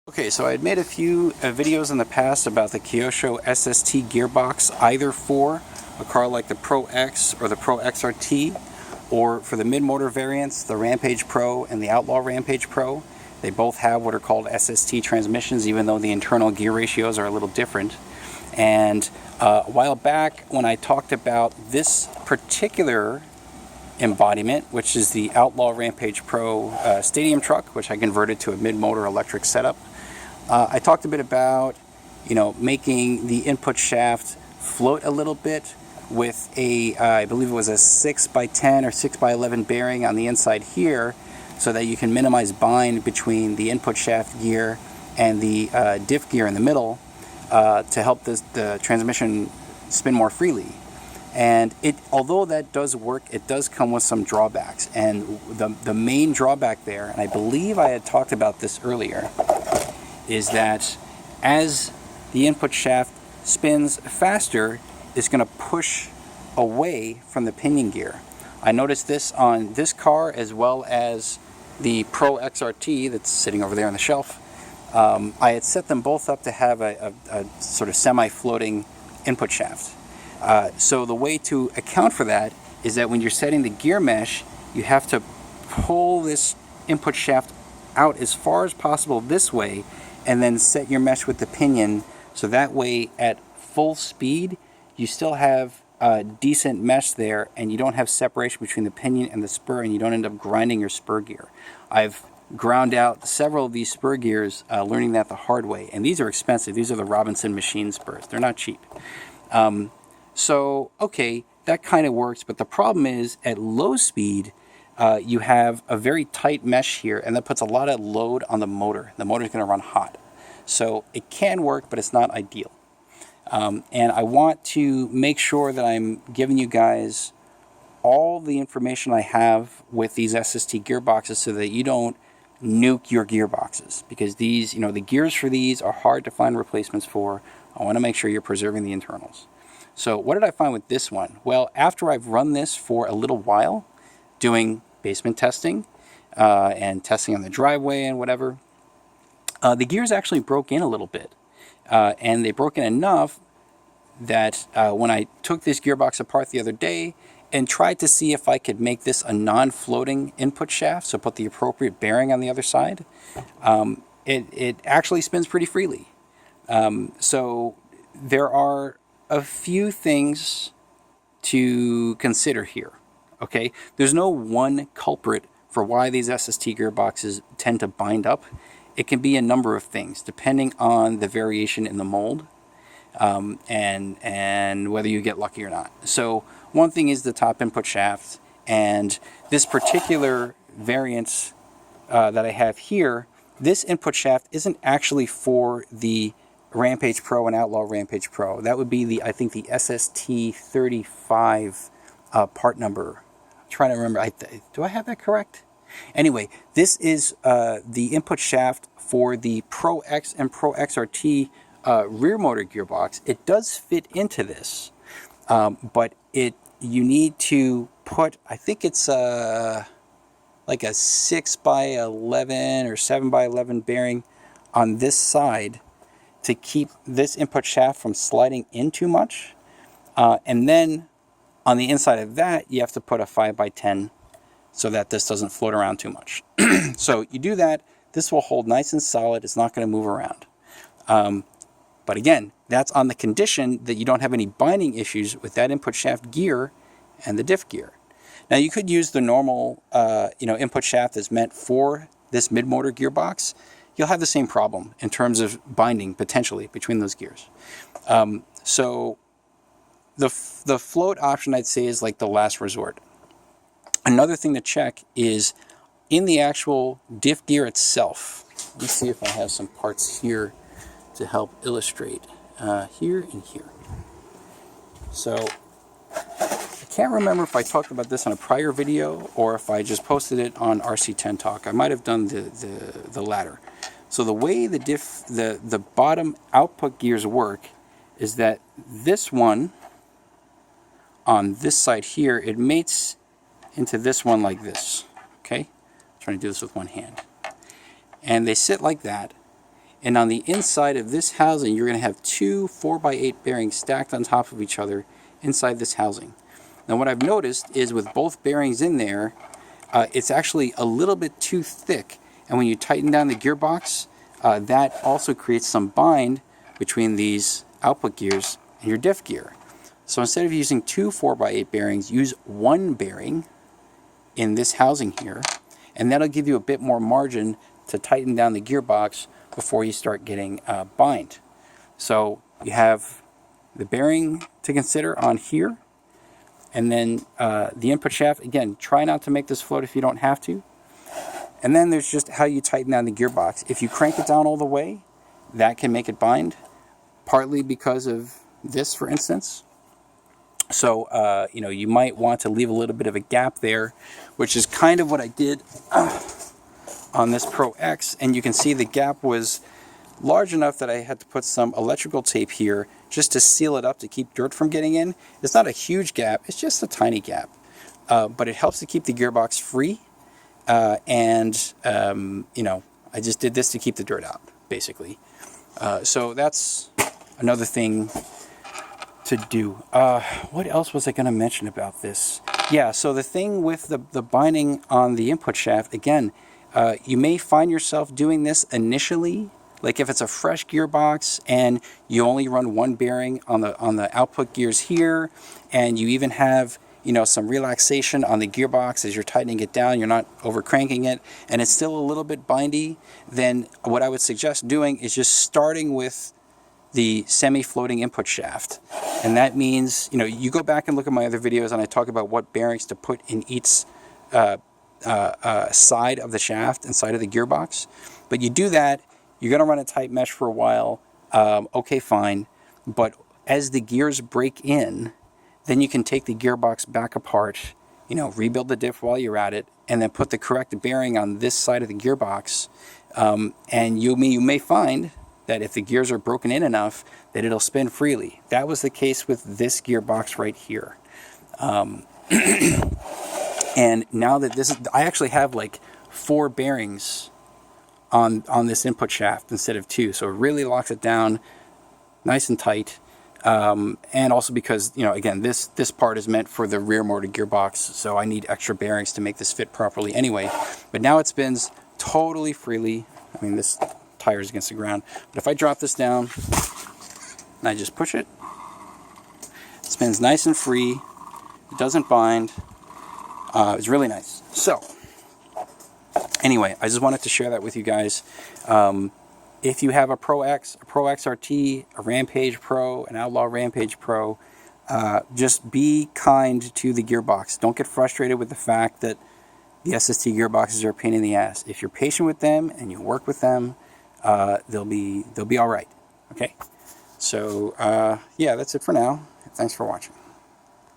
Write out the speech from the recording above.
Okay, so I had made a few videos in the past about the Kyosho SST gearbox, either for a car like the Pro X or the Pro XRT, or for the mid-motor variants, the Rampage Pro and the Outlaw Rampage Pro. They both have what are called SST transmissions, even though the internal gear ratios are a little different. And a while back, when I talked about this particular embodiment, which is the Outlaw Rampage Pro stadium truck, which I converted to a mid-motor electric setup, I talked a bit about, making the input shaft float a little bit with a, I believe it was a 6x10 or 6x11 bearing on the inside here, so that you can minimize bind between the input shaft gear and the diff gear in the middle to help the transmission spin more freely. And although that does work, it does come with some drawbacks. And the main drawback there, and I believe I had talked about this earlier, is that as the input shaft spins faster, it's going to push away from the pinion gear. I noticed this on this car as well as the Pro XRT that's sitting over there on the shelf. I had set them both up to have a sort of semi-floating input shaft. So the way to account for that is that when you're setting the gear mesh, you have to pull this input shaft out as far as possible this way, and then set your mesh with the pinion, so that way at full speed you still have a decent mesh there, and you don't have separation between the pinion and the spur, and you don't end up grinding your spur gear. I've ground out several of these spur gears, learning that the hard way, and these are expensive. These are the Robinson machine spurs. They're not cheap. So okay, that kind of works, but the problem is at low speed you have a very tight mesh here, and that puts a lot of load on the motor. The motor's going to run hot. So it can work, but it's not ideal. And I want to make sure that I'm giving you guys all the information I have with these SST gearboxes so that you don't nuke your gearboxes. Because these, the gears for these are hard to find replacements for. I want to make sure you're preserving the internals. So what did I find with this one? Well, after I've run this for a little while, doing basement testing and testing on the driveway and whatever, the gears actually broke in a little bit. And they broke in enough that when I took this gearbox apart the other day and tried to see if I could make this a non-floating input shaft, so put the appropriate bearing on the other side, it actually spins pretty freely. So there are a few things to consider here. Okay, there's no one culprit for why these SST gearboxes tend to bind up. It can be a number of things depending on the variation in the mold, and whether you get lucky or not. So one thing is the top input shaft, and this particular variant that I have here, this input shaft isn't actually for the Rampage Pro and Outlaw Rampage Pro. That would be I think the SST35 part number. I'm trying to remember. Do I have that correct? Anyway, this is the input shaft for the Pro X and Pro XRT rear motor gearbox. It does fit into this, but you need to put, I think it's like a 6x11 or 7x11 bearing on this side to keep this input shaft from sliding in too much. And then on the inside of that, you have to put a 5x10 so that this doesn't float around too much. So you do that, this will hold nice and solid. It's not going to move around. But again, that's on the condition that you don't have any binding issues with that input shaft gear and the diff gear. Now you could use the normal input shaft that's meant for this mid-motor gearbox. You'll have the same problem in terms of binding potentially between those gears. So the float option, I'd say, is like the last resort. Another thing to check is in the actual diff gear itself. Let me see if I have some parts here to help illustrate. Here and here. So I can't remember if I talked about this on a prior video or if I just posted it on RC10 Talk. I might have done the latter. So the way the bottom output gears work is that this one on this side here, it mates into this one like this. Okay? I'm trying to do this with one hand. And they sit like that. And on the inside of this housing, you're going to have two 4x8 bearings stacked on top of each other inside this housing. Now what I've noticed is with both bearings in there, it's actually a little bit too thick. And when you tighten down the gearbox, that also creates some bind between these output gears and your diff gear. So instead of using two 4x8 bearings, use one bearing in this housing here, and that'll give you a bit more margin to tighten down the gearbox before you start getting bind. So you have the bearing to consider on here, and then the input shaft. Again, try not to make this float if you don't have to. And then there's just how you tighten down the gearbox. If you crank it down all the way, that can make it bind, partly because of this, for instance. So, you know, you might want to leave a little bit of a gap there, which is kind of what I did on this Pro X. And you can see the gap was large enough that I had to put some electrical tape here just to seal it up to keep dirt from getting in. It's not a huge gap, it's just a tiny gap. But it helps to keep the gearbox free. You know, I just did this to keep the dirt out, basically. So that's another thing to do. What else was I going to mention about this? Yeah, so the thing with the binding on the input shaft, again, you may find yourself doing this initially, like if it's a fresh gearbox and you only run one bearing on the output gears here, and you even have, you know, some relaxation on the gearbox as you're tightening it down, you're not over cranking it, and it's still a little bit bindy, then what I would suggest doing is just starting with the semi-floating input shaft. And that means, you know, you go back and look at my other videos and I talk about what bearings to put in each side of the shaft and side of the gearbox. But you do that, you're going to run a tight mesh for a while, okay, fine. But as the gears break in, then you can take the gearbox back apart, you know, rebuild the diff while you're at it, and then put the correct bearing on this side of the gearbox. And you may find that if the gears are broken in enough, that it'll spin freely. That was the case with this gearbox right here. And now that this is, I actually have like 4 bearings on this input shaft instead of 2, so it really locks it down nice and tight. And also because, you know, again, this part is meant for the rear motor gearbox, so I need extra bearings to make this fit properly anyway. But now it spins totally freely. I mean, this tire is against the ground, but if I drop this down and I just push it, it spins nice and free. It doesn't bind. It's really nice. So anyway, I just wanted to share that with you guys. If you have a Pro X, a Pro XRT, a Rampage Pro, an Outlaw Rampage Pro, just be kind to the gearbox. Don't get frustrated with the fact that the SST gearboxes are a pain in the ass. If you're patient with them and you work with them, they'll be all right. Okay, so yeah, that's it for now. Thanks for watching.